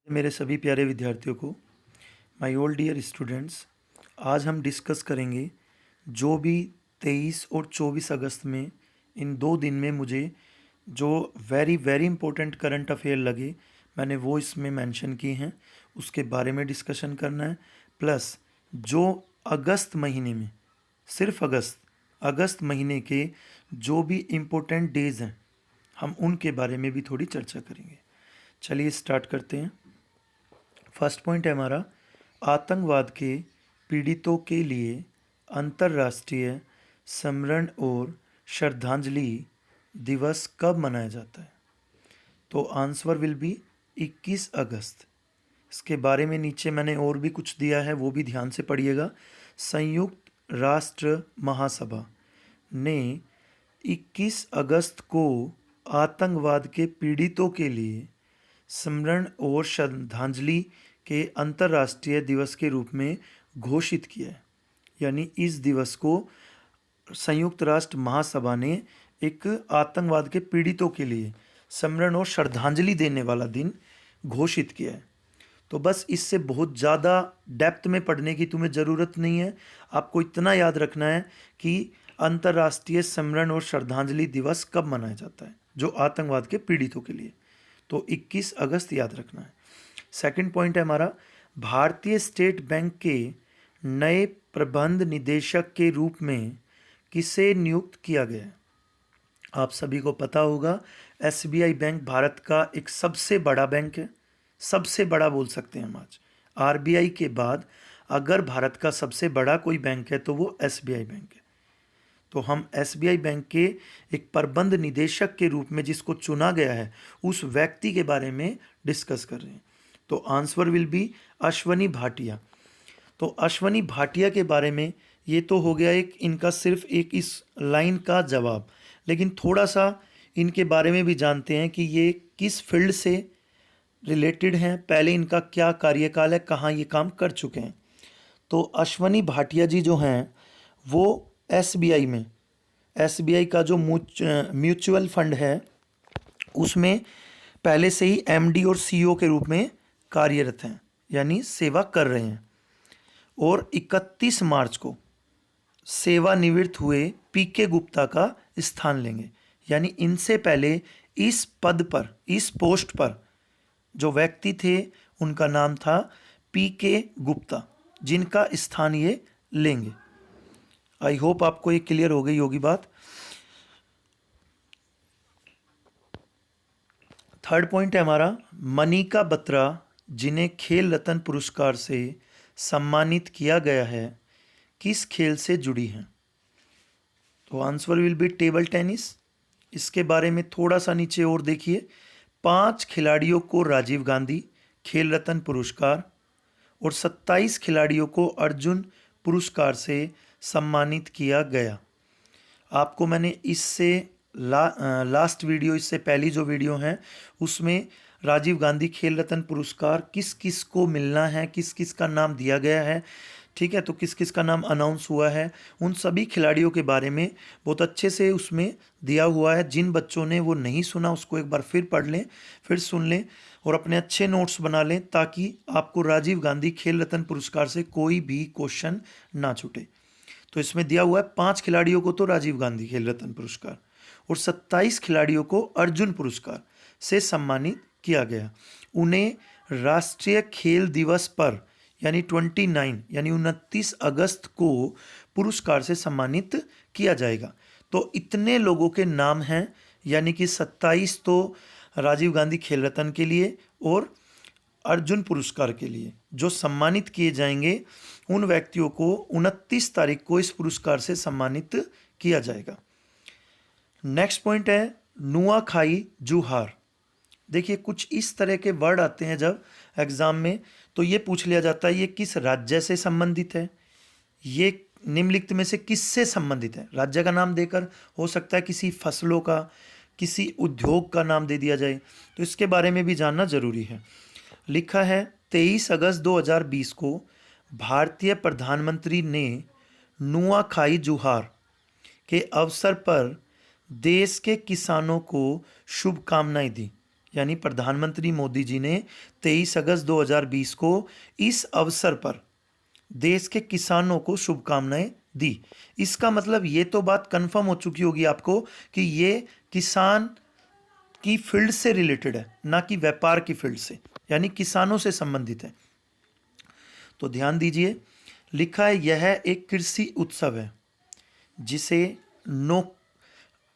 मेरे सभी प्यारे विद्यार्थियों को, माय ऑल डियर स्टूडेंट्स, आज हम डिस्कस करेंगे जो भी 23 और 24 अगस्त में इन 2 दिन में मुझे जो very very important current affair लगे, मैंने वो इसमें मेंशन किए हैं। उसके बारे में डिस्कशन करना है। प्लस जो अगस्त महीने में, सिर्फ अगस्त महीने के जो भी इम्पोर्टेंट डेज हैं, हम उनके बारे में भी थोड़ी चर्चा करेंगे। चलिए स्टार्ट करते हैं। फर्स्ट पॉइंट है हमारा, आतंकवाद के पीड़ितों के लिए अंतर्राष्ट्रीय स्मरण और श्रद्धांजलि दिवस कब मनाया जाता है? तो आंसर विल बी 21 अगस्त। इसके बारे में नीचे मैंने और भी कुछ दिया है, वो भी ध्यान से पढ़िएगा। संयुक्त राष्ट्र महासभा ने 21 अगस्त को आतंकवाद के पीड़ितों के लिए स्मरण और श्रद्धांजलि के अंतर्राष्ट्रीय दिवस के रूप में घोषित किया है। यानी इस दिवस को संयुक्त राष्ट्र महासभा ने एक आतंकवाद के पीड़ितों के लिए स्मरण और श्रद्धांजलि देने वाला दिन घोषित किया है। तो बस इससे बहुत ज़्यादा डेप्थ में पढ़ने की तुम्हें ज़रूरत नहीं है। आपको इतना याद रखना है कि अंतर्राष्ट्रीय स्मरण और श्रद्धांजलि दिवस कब मनाया जाता है जो आतंकवाद के पीड़ितों के लिए। तो 21 अगस्त याद रखना है। सेकंड पॉइंट है हमारा, भारतीय स्टेट बैंक के नए प्रबंध निदेशक के रूप में किसे नियुक्त किया गया है? आप सभी को पता होगा, एसबीआई बैंक भारत का एक सबसे बड़ा बैंक है। सबसे बड़ा बोल सकते हैं हम आज। आरबीआई के बाद अगर भारत का सबसे बड़ा कोई बैंक है तो वो एसबीआई बैंक है। तो हम एसबीआई बैंक के एक प्रबंध निदेशक के रूप में जिसको चुना गया है उस व्यक्ति के बारे में डिस्कस कर रहे हैं। तो answer will be Ashwani Bhatia. तो अश्वनी भाटिया के बारे में ये तो हो गया एक इनका सिर्फ एक इस लाइन का जवाब, लेकिन थोड़ा सा इनके बारे में भी जानते हैं कि ये किस फील्ड से रिलेटेड हैं, पहले इनका क्या कार्यकाल है, कहाँ ये काम कर चुके हैं। तो अश्वनी भाटिया जी जो हैं वो एसबीआई में, एसबीआई का जो म्यूचुअल फंड है उसमें पहले से ही एमडी और सीईओ के रूप में कार्यरत हैं, यानी सेवा कर रहे हैं। और 31 मार्च को सेवानिवृत्त हुए पीके गुप्ता का स्थान लेंगे। यानी इनसे पहले इस पद पर, इस पोस्ट पर जो व्यक्ति थे उनका नाम था पीके गुप्ता, जिनका स्थान ये लेंगे। आई होप आपको ये क्लियर हो गई होगी बात। थर्ड पॉइंट है हमारा, मनिका बत्रा जिन्हें खेल रत्न पुरस्कार से सम्मानित किया गया है किस खेल से जुड़ी हैं? तो answer will be table tennis. इसके बारे में थोड़ा सा नीचे और देखिए, 5 खिलाड़ियों को राजीव गांधी खेल रत्न पुरस्कार और 27 खिलाड़ियों को अर्जुन पुरस्कार से सम्मानित किया गया। आपको मैंने इससे लास्ट वीडियो, इससे पहली जो वीडियो है उसमें राजीव गांधी खेल रत्न पुरस्कार किस किस को मिलना है, किस किस का नाम दिया गया है, ठीक है, तो किस किस का नाम अनाउंस हुआ है, उन सभी खिलाड़ियों के बारे में बहुत अच्छे से उसमें दिया हुआ है। जिन बच्चों ने वो नहीं सुना उसको एक बार फिर पढ़ लें, फिर सुन लें और अपने अच्छे नोट्स बना लें ताकि आपको राजीव गांधी खेल रत्न पुरस्कार से कोई भी क्वेश्चन ना छूटे। तो इसमें दिया हुआ है 5 खिलाड़ियों को तो राजीव गांधी खेल रत्न पुरस्कार और 27 खिलाड़ियों को अर्जुन पुरस्कार से सम्मानित किया गया। उन्हें राष्ट्रीय खेल दिवस पर यानी 29 अगस्त को पुरस्कार से सम्मानित किया जाएगा। तो इतने लोगों के नाम हैं, यानी कि 27 तो राजीव गांधी खेल रत्न के लिए और अर्जुन पुरस्कार के लिए जो सम्मानित किए जाएंगे, उन व्यक्तियों को 29 तारीख को इस पुरस्कार से सम्मानित किया जाएगा। नेक्स्ट पॉइंट है नुआखाई जुहार। देखिए कुछ इस तरह के वर्ड आते हैं जब एग्जाम में, तो ये पूछ लिया जाता है ये किस राज्य से संबंधित है, ये निम्नलिखित में से किससे संबंधित है। राज्य का नाम देकर हो सकता है किसी फसलों का, किसी उद्योग का नाम दे दिया जाए, तो इसके बारे में भी जानना जरूरी है। लिखा है 23 अगस्त 2020 को भारतीय प्रधानमंत्री ने नुआखाई जुहार के अवसर पर देश के किसानों को शुभकामनाएं दी। यानी प्रधानमंत्री मोदी जी ने 23 अगस्त 2020 को इस अवसर पर देश के किसानों को शुभकामनाएं दी। इसका मतलब ये तो बात कंफर्म हो चुकी होगी आपको कि ये किसान की फील्ड से रिलेटेड है, ना कि व्यापार की फील्ड से, यानी किसानों से संबंधित है। तो ध्यान दीजिए, लिखा है यह एक कृषि उत्सव है जिसे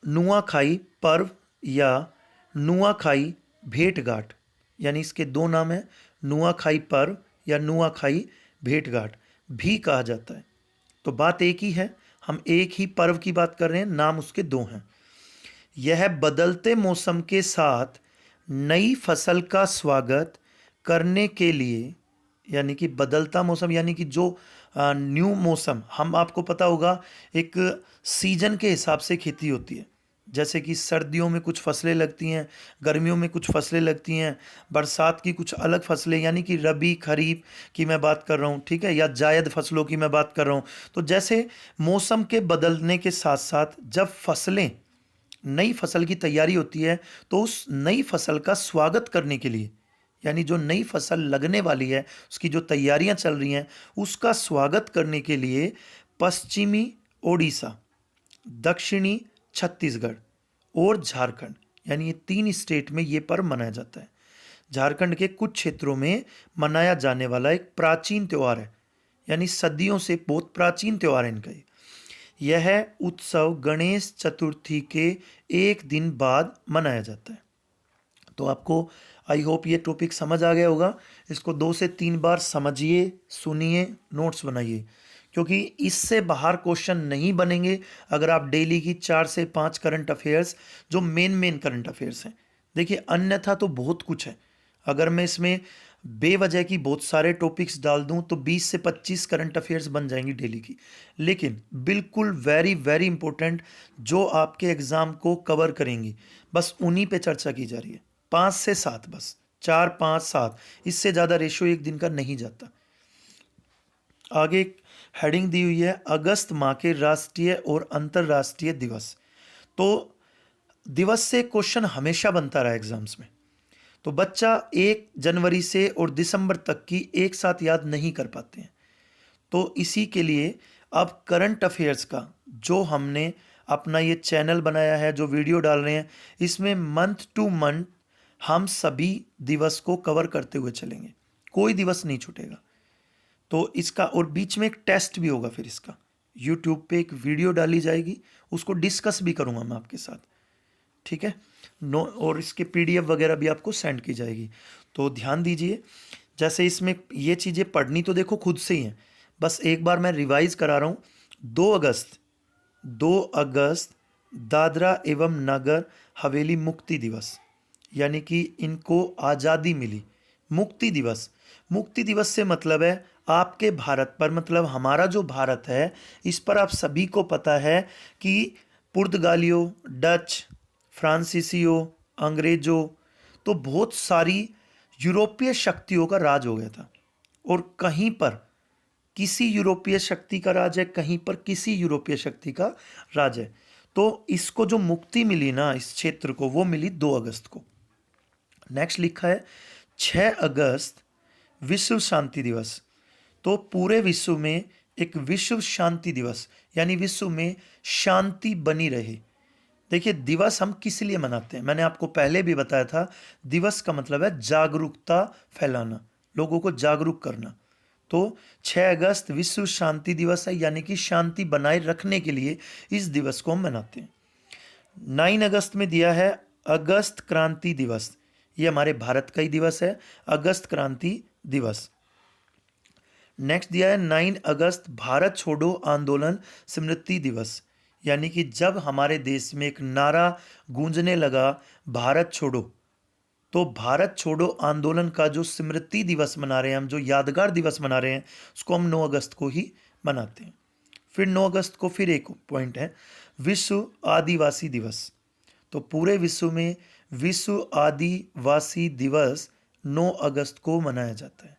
नुआखाई पर्व या नुआखाई भेंटघाट, यानी इसके दो नाम हैं, नुआखाई पर्व या नुआखाई भेंटघाट भी कहा जाता है। तो बात एक ही है, हम एक ही पर्व की बात कर रहे हैं, नाम उसके दो हैं। यह बदलते मौसम के साथ नई फसल का स्वागत करने के लिए, यानी कि बदलता मौसम यानी कि जो न्यू मौसम, हम आपको पता होगा एक सीजन के हिसाब से खेती होती है, जैसे कि सर्दियों में कुछ फसलें लगती हैं, गर्मियों में कुछ फसलें लगती हैं, बरसात की कुछ अलग फसलें, यानी कि रबी खरीफ की मैं बात कर रहा हूँ, ठीक है, या जायद फसलों की मैं बात कर रहा हूँ। तो जैसे मौसम के बदलने के साथ साथ जब फसलें, नई फसल की तैयारी होती है, तो उस नई फसल का स्वागत करने के लिए, यानी जो नई फसल लगने वाली है उसकी जो तैयारियां चल रही हैं उसका स्वागत करने के लिए पश्चिमी ओडिशा, दक्षिणी छत्तीसगढ़ और झारखंड, यानी ये 3 स्टेट में ये पर्व मनाया जाता है। झारखंड के कुछ क्षेत्रों में मनाया जाने वाला एक प्राचीन त्यौहार है, यानी सदियों से बहुत प्राचीन त्यौहार है इनका। यह उत्सव गणेश चतुर्थी के एक दिन बाद मनाया जाता है। तो आपको आई होप ये टॉपिक समझ आ गया होगा। इसको 2 से 3 बार समझिए, सुनिए, नोट्स बनाइए, क्योंकि इससे बाहर क्वेश्चन नहीं बनेंगे अगर आप डेली की 4 से 5 करंट अफेयर्स, जो मेन करंट अफेयर्स हैं, देखिए अन्यथा तो बहुत कुछ है। अगर मैं इसमें बेवजह की बहुत सारे टॉपिक्स डाल दूं तो 20 से 25 करंट अफेयर्स बन जाएंगी डेली की, लेकिन बिल्कुल वेरी वेरी इंपॉर्टेंट जो आपके एग्जाम को कवर करेंगी, बस उन्हीं पे चर्चा की जा रही है। 5 से 7, बस 4 5 7, इससे ज़्यादा रेशियो एक दिन का नहीं जाता। आगे एक हेडिंग दी हुई है, अगस्त माह के राष्ट्रीय और अंतर्राष्ट्रीय दिवस। तो दिवस से क्वेश्चन हमेशा बनता रहा एग्जाम्स में, तो बच्चा 1 जनवरी से और दिसंबर तक की एक साथ याद नहीं कर पाते हैं। तो इसी के लिए अब करंट अफेयर्स का जो हमने अपना ये चैनल बनाया है, जो वीडियो डाल रहे हैं, इसमें मंथ टू मंथ हम सभी दिवस को कवर करते हुए चलेंगे, कोई दिवस नहीं छूटेगा। तो इसका, और बीच में एक टेस्ट भी होगा, फिर इसका यूट्यूब पे एक वीडियो डाली जाएगी, उसको डिस्कस भी करूँगा मैं आपके साथ, ठीक है। नो, और इसके पीडीएफ वगैरह भी आपको सेंड की जाएगी। तो ध्यान दीजिए, जैसे इसमें ये चीज़ें पढ़नी तो देखो खुद से ही हैं, बस एक बार मैं रिवाइज करा रहा हूँ। 2 अगस्त दादरा एवं नगर हवेली मुक्ति दिवस, यानी कि इनको आज़ादी मिली। मुक्ति दिवस, मुक्ति दिवस से मतलब है आपके भारत पर, मतलब हमारा जो भारत है इस पर आप सभी को पता है कि पुर्तगालियों, डच, फ्रांसीसियों, अंग्रेजों, तो बहुत सारी यूरोपीय शक्तियों का राज हो गया था, और कहीं पर किसी यूरोपीय शक्ति का राज है, कहीं पर किसी यूरोपीय शक्ति का राज है। तो इसको जो मुक्ति मिली ना इस क्षेत्र को, वो मिली 2 अगस्त को। नेक्स्ट लिखा है 6 अगस्त विश्व शांति दिवस। तो पूरे विश्व में एक विश्व शांति दिवस, यानी विश्व में शांति बनी रहे। देखिए दिवस हम किस लिए मनाते हैं, मैंने आपको पहले भी बताया था, दिवस का मतलब है जागरूकता फैलाना, लोगों को जागरूक करना। तो 6 अगस्त विश्व शांति दिवस है, यानी कि शांति बनाए रखने के लिए इस दिवस को हम मनाते हैं। 9 अगस्त में दिया है अगस्त क्रांति दिवस, ये हमारे भारत का ही दिवस है, अगस्त क्रांति दिवस। नेक्स्ट दिया है 9 अगस्त भारत छोड़ो आंदोलन स्मृति दिवस, यानी कि जब हमारे देश में एक नारा गूंजने लगा भारत छोड़ो, तो भारत छोड़ो आंदोलन का जो स्मृति दिवस मना रहे हैं हम, जो यादगार दिवस मना रहे हैं, उसको हम 9 अगस्त को ही मनाते हैं। फिर 9 अगस्त को फिर एक पॉइंट है, विश्व आदिवासी दिवस। तो पूरे विश्व में विश्व आदिवासी दिवस 9 अगस्त को मनाया जाता है।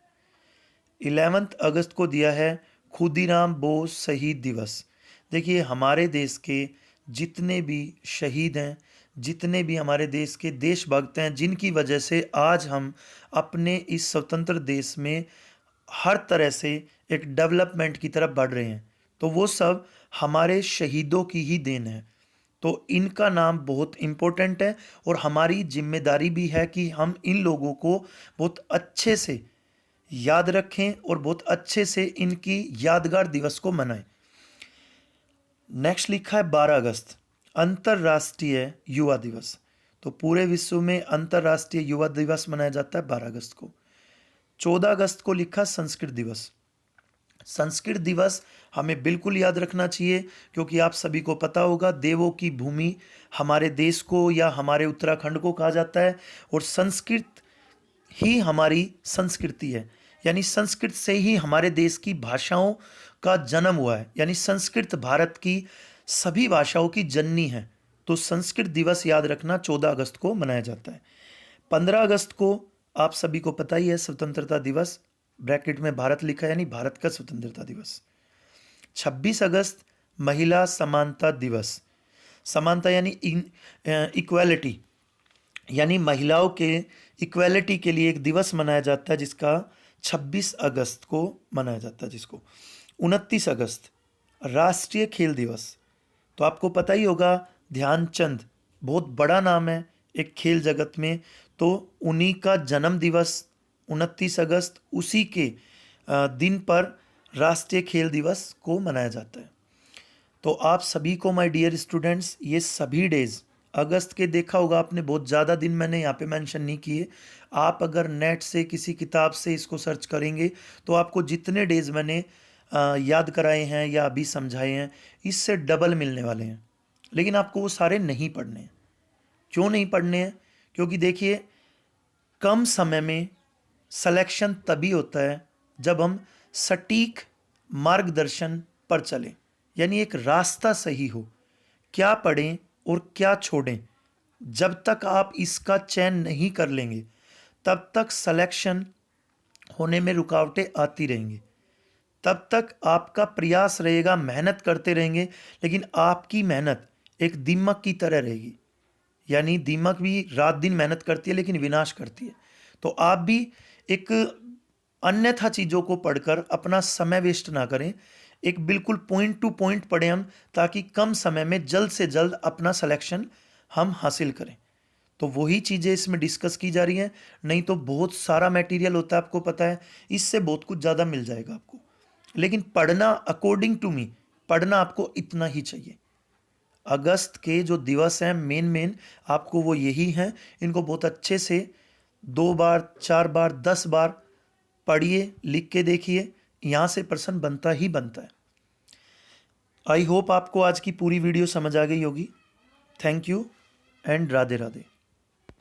11 अगस्त को दिया है खुदीराम बोस शहीद दिवस। देखिए हमारे देश के जितने भी शहीद हैं, जितने भी हमारे देश के देशभक्त हैं, जिनकी वजह से आज हम अपने इस स्वतंत्र देश में हर तरह से एक डेवलपमेंट की तरफ बढ़ रहे हैं, तो वो सब हमारे शहीदों की ही देन है। तो इनका नाम बहुत इम्पोर्टेंट है और हमारी जिम्मेदारी भी है कि हम इन लोगों को बहुत अच्छे से याद रखें और बहुत अच्छे से इनकी यादगार दिवस को मनाएं। नेक्स्ट लिखा है 12 अगस्त, अंतर्राष्ट्रीय युवा दिवस। तो पूरे विश्व में अंतर्राष्ट्रीय युवा दिवस मनाया जाता है 12 अगस्त को। 14 अगस्त को लिखा संस्कृत दिवस। संस्कृत दिवस हमें बिल्कुल याद रखना चाहिए, क्योंकि आप सभी को पता होगा देवों की भूमि हमारे देश को या हमारे उत्तराखंड को कहा जाता है, और संस्कृत ही हमारी संस्कृति है। यानी संस्कृत से ही हमारे देश की भाषाओं का जन्म हुआ है, यानी संस्कृत भारत की सभी भाषाओं की जननी है। तो संस्कृत दिवस याद रखना 14 अगस्त को मनाया जाता है। 15 अगस्त को आप सभी को पता ही है स्वतंत्रता दिवस, ब्रैकेट में भारत लिखा है, यानी भारत का स्वतंत्रता दिवस। 26 अगस्त महिला समानता दिवस। समानता यानी इक्वालिटी, यानी महिलाओं के इक्वालिटी के लिए एक दिवस मनाया जाता है, जिसका 26 अगस्त को मनाया जाता है जिसको। 29 अगस्त राष्ट्रीय खेल दिवस। तो आपको पता ही होगा ध्यानचंद बहुत बड़ा नाम है एक खेल जगत में, तो उन्हीं का जन्म दिवस 29 अगस्त, उसी के दिन पर राष्ट्रीय खेल दिवस को मनाया जाता है। तो आप सभी को माय डियर स्टूडेंट्स, ये सभी डेज अगस्त के देखा होगा आपने, बहुत ज़्यादा दिन मैंने यहाँ पे मेंशन नहीं किए। आप अगर नेट से किसी किताब से इसको सर्च करेंगे तो आपको जितने डेज मैंने याद कराए हैं या अभी समझाए हैं, इससे डबल मिलने वाले हैं। लेकिन आपको वो सारे नहीं पढ़ने हैं। क्यों नहीं पढ़ने हैं? क्योंकि देखिए, कम समय में सिलेक्शन तभी होता है जब हम सटीक मार्गदर्शन पर चलें, यानी एक रास्ता सही हो, क्या पढ़ें और क्या छोड़ें। जब तक आप इसका चयन नहीं कर लेंगे तब तक सिलेक्शन होने में रुकावटें आती रहेंगी। तब तक आपका प्रयास रहेगा, मेहनत करते रहेंगे, लेकिन आपकी मेहनत एक दीमक की तरह रहेगी। यानी दीमक भी रात दिन मेहनत करती है लेकिन विनाश करती है। तो आप भी एक अन्यथा चीज़ों को पढ़कर अपना समय वेस्ट ना करें, एक बिल्कुल पॉइंट टू पॉइंट पढ़ें हम, ताकि कम समय में जल्द से जल्द अपना सिलेक्शन हम हासिल करें। तो वही चीज़ें इसमें डिस्कस की जा रही हैं। नहीं तो बहुत सारा मटेरियल होता है, आपको पता है, इससे बहुत कुछ ज़्यादा मिल जाएगा आपको। लेकिन पढ़ना अकॉर्डिंग टू मी, पढ़ना आपको इतना ही चाहिए। अगस्त के जो दिवस हैं मेन आपको वो यही हैं। इनको बहुत अच्छे से 2 बार 4 बार 10 बार पढ़िए, लिख के देखिए, यहाँ से प्रश्न बनता ही बनता है। आई होप आपको आज की पूरी वीडियो समझ आ गई होगी। Thank you and Radhe Radhe.